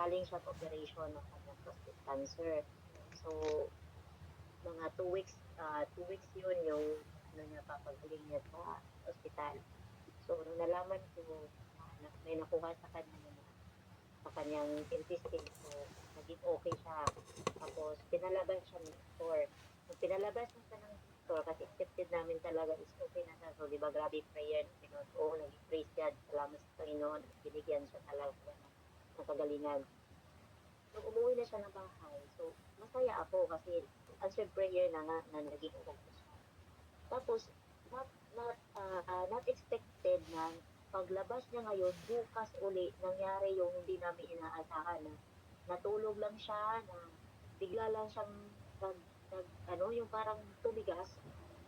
galing siya sa operation ng kanyang prostate cancer. So, mga 2 weeks yun yung ano niya, papagaling niya sa ospital. So, nung nalaman ko na may nakuha sa kanya sa kanyang intestine, so naging okay siya. Tapos, pinalabas siya ng doktor. Nung pinalabas na siya ng doktor, kasi accepted namin talaga is okay na siya. So, di ba, grabe yung prayer ng Pinoon. Oo, naging praise God. Salamat sa Panginoon. Binigyan siya talaga ng kagalingan. Nung umuwi na siya ng bahay, so, masaya ako kasi answered prayer na nga na naging okay siya. Tapos, not expected na paglabas niya ngayon, bukas uli, nangyari yung hindi namin inaasahan na natulog lang siya, na bigla lang siyang ano, yung parang tumigas,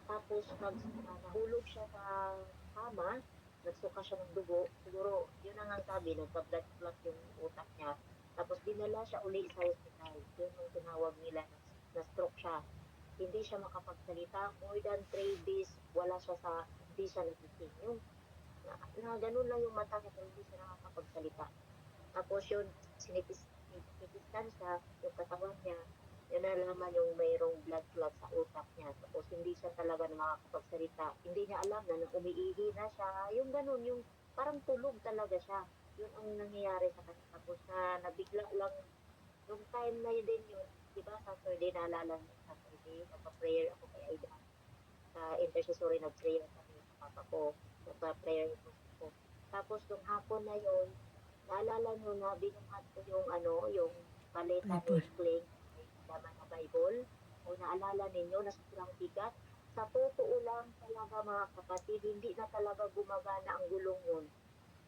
tapos nahulog siya sa kama, nagsuka siya ng dugo, siguro, yun ang sabi, nagka-blood clot yung utak niya, tapos dinala siya uli sa hospital, yun ang tinawag nila na stroke siya. Hindi siya makapagsalita, more than 3 days, hindi siya nagising. Yung, ganun lang yung mata niya, pero hindi siya nakakapagsalita. Tapos yun, sinitiskan siya, yung katawan niya, yun nalaman yung mayroong blood clot sa utak niya. Tapos hindi siya talaga nakakapagsalita. Hindi niya alam na nang umiihi na siya, yung ganun, yung parang tulog talaga siya. Yun ang nangyayari sa kanya. Tapos nabigla lang, yung time na yun din yun, di ba, Saturday, naalala niyo, Saturday, nagpa-prayer ako kay Aida. Sa intercessory, nag-prayer kami sa papa ko. Nagpa-prayer ako. Tapos, nung hapon na yun, naalala niyo na binuhat ko yung, yung paleta ni Bible. Kling, may laman na Bible. O naalala ninyo na sobrang bigat. Sa totoo lang talaga mga kapatid, hindi na talaga gumagana ang gulong nun.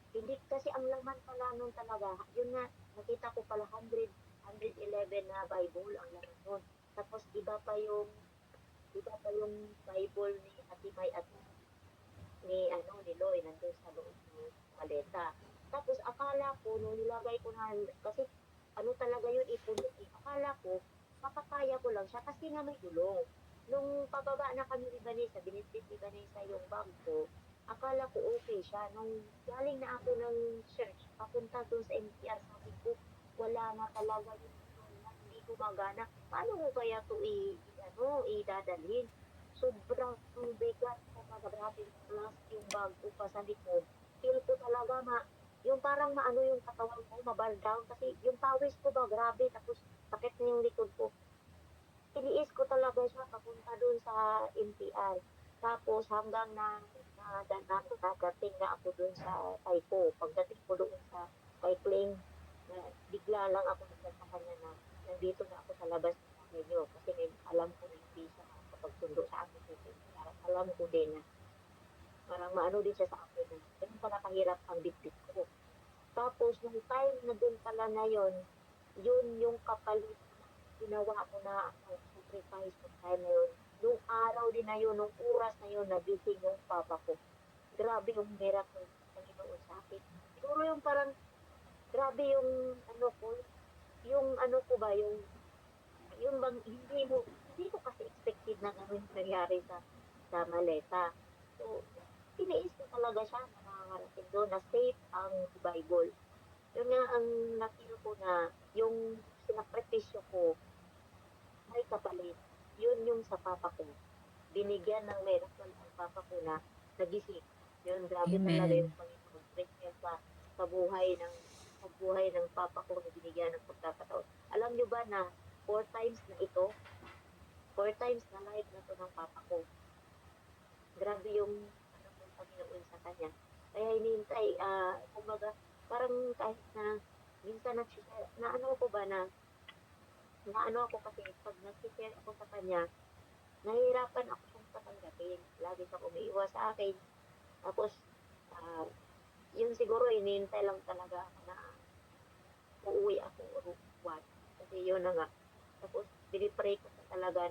Hindi kasi ang laman pala nun talaga, yun nga, nakita ko pala 111 na Bible ang laman nun. Tapos iba pa yung Bible ni Ate May at ni Loy nandun sa loob ng maleta. Tapos akala ko nung nilagay ko na, kasi ano talaga yun, ipulit eh. Akala ko mapapaya ko lang siya kasi nga may gulong. Nung pababa na kami ni Vanessa, binitbit ni Vanessa yung bag ko, akala ko okay siya. Nung galing na ako ng church, papunta doon sa MTR, sabi ko, wala na talaga yung gulong na hindi gumagana. Paano ko kaya to idadalhin? Sobrang bigat, kumbaga grabe plus yung bag ko pa sa likod. Feel ko talaga yung parang maano yung katawan ko, ma-bar down kasi yung pawis ko ba grabe, tapos sakit na yung likod ko. Tiniis ko talaga siya papunta dun sa MTR. Tapos hanggang nadating na ako dun sa Taiko. Pagdating ko doon sa kay Kling, bigla lang ako nagkakanya na nandito na ako sa labas ng bahay niyo. Kasi alam ko na hindi siya makakapagsundo sa akin sa MTR. Alam ko din na parang maano din siya sa akin na ganun pala kahirap ang dibdib ko. Tapos nung time na dun pala na yun yung kapalit na ginawa ko na sacrifice ng time na yun. Nung araw din na yun, nung oras na yun, nagising yung papa ko. Grabe yung miracle ng Panginoon sa akin. Siguro yung parang, grabe yung ano ko, yung ano ko ba, yung bang, hindi ko kasi expected na gano'n nangyari sa maleta. So, tiniis ko talaga siya na nakakarating doon na safe ang Bible. Yun nga ang na-feel ko na yung sinakripisyo ko may kapalit. Yun yung sa papa ko. Binigyan ng miracle ang papa ko na nagising. Yun, grabe talaga Amen. yung Panginoon. Present sa buhay ng papa ko na binigyan ng pagkakataon. Alam nyo ba na 4 times na ito, 4 times na live na to ng papa ko. Grabe yung ano ng Panginoon sa kanya. Kaya hinihintay, kumbaga, parang kahit na minsan na ano ko ba na ano ako kasi pag nag-share ako sa kanya, nahihirapan ako siyang patanggapin. Lagi siyang umiiwas sa akin. Tapos, ah, yun siguro hinihintay lang talaga ako na uuwi ako or what. Kasi yun na nga. Tapos, binipray ko pa talaga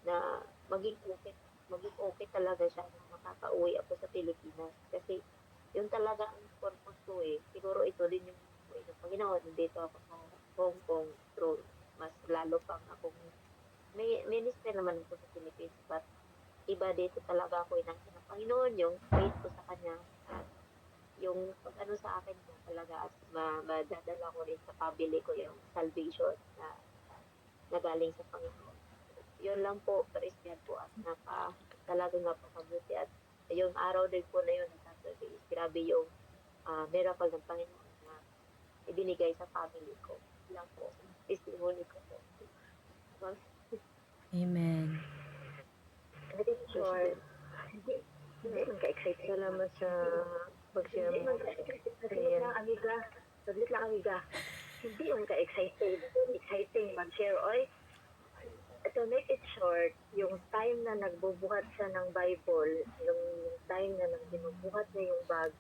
na maging okay, maging okay talaga siya na makakauwi ako sa Pilipinas. Kasi, yun talaga ang purpose ko eh. Siguro ito din yung way ng Panginoon. Nandito ako sa Hong Kong through mas lalo pang akong may minister naman ako sa Philippines, but iba dito talaga ako inangkin ng Panginoon, yung faith ko sa Kanya. yung ano sa akin po talaga at madadala ko rin sa family ko yung salvation na galing sa Panginoon. Yun lang po, praise God po at talagang napakabuti at yung araw din po na yun, Saturday, grabe yung miracle ng Panginoon na ibinigay sa family ko. Yun lang po, testimony ko po. Well, Amen. hindi sure. Hindi man ka-excited. Salamat sa pag-share Hindi mo. man ka-excited. Saglit lang, amiga. Saglit lang, amiga. Hindi man ka-excited. Exciting mag-share. Oy, to make it short, yung time na nagbubuhat siya ng Bible, yung time na binubuhat niya yung bag,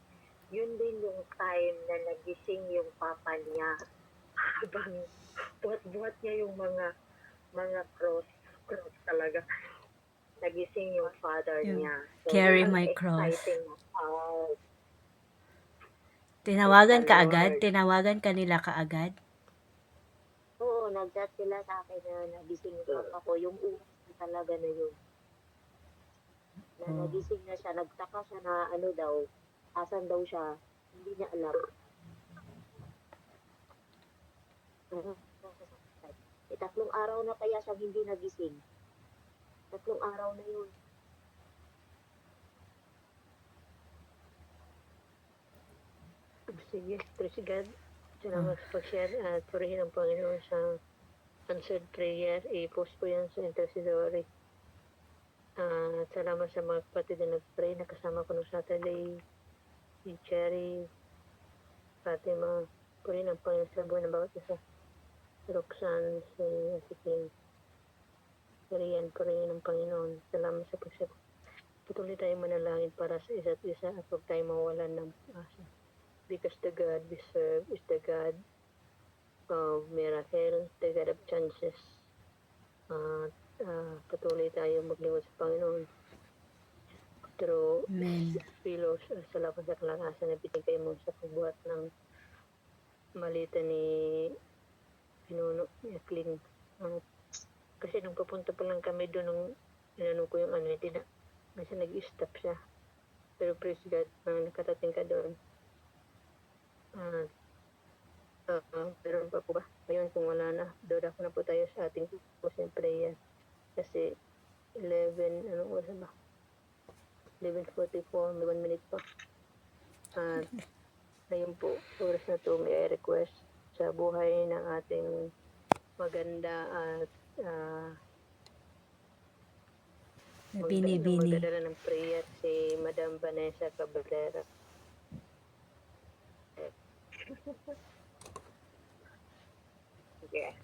yun din yung time na nagising yung papa niya. Habang buhat-buhat niya yung mga cross talaga. Nagising yung father Yung niya. carry yun ang my cross. exciting part. Tinawagan Praise ka the agad? Lord. Tinawagan ka nila kaagad? Oo, nag-chat sila sa akin na nagising yung papa ko. Yung oras na talaga na yun. Na Oh. nagising na siya, nagtaka siya na ano daw, asan daw siya, hindi niya alam. Tatlong araw na kaya siyang hindi nagising. Tatlong araw na yun. Sige, praise God. Salamat sa pag-share at purihin ang Panginoon sa answered prayer. I-post ko yan sa intercessory. Salamat sa mga kapatid na nag-pray. Nakasama ko nung Saturday. Si Cherry, Fatima. Purihin ang Panginoon sa buhay ng bawat isa. Roxanne, si King. Rian, purihin ang Panginoon. Salamat sa pag-share. Patuloy tayong manalangin para sa isa't isa at huwag tayong mawalan ng asa. Because the God we serve is the God of miracle, the God of chances. Patuloy tayo maglingkod sa Panginoon through Amen. Philos, salamat sa kalakasan na binigay mo sa pagbuhat ng malita ni Pinuno ni Aklin. Kasi nung papunta pa lang kami doon, nung inano ko yung hindi na, kasi nag-stop siya. Pero praise God, nakatating ka doon. Meron pa po ba? Ngayon kung wala na, doon na po tayo sa ating focus ng prayer. Kasi 11, anong oras ba? 11:44, may 1 minute pa. Ngayon po, oras na to, may request sa buhay ng ating maganda at Bini-bini. magdadala ng prayer si Madam Vanessa Cabrera. Yeah.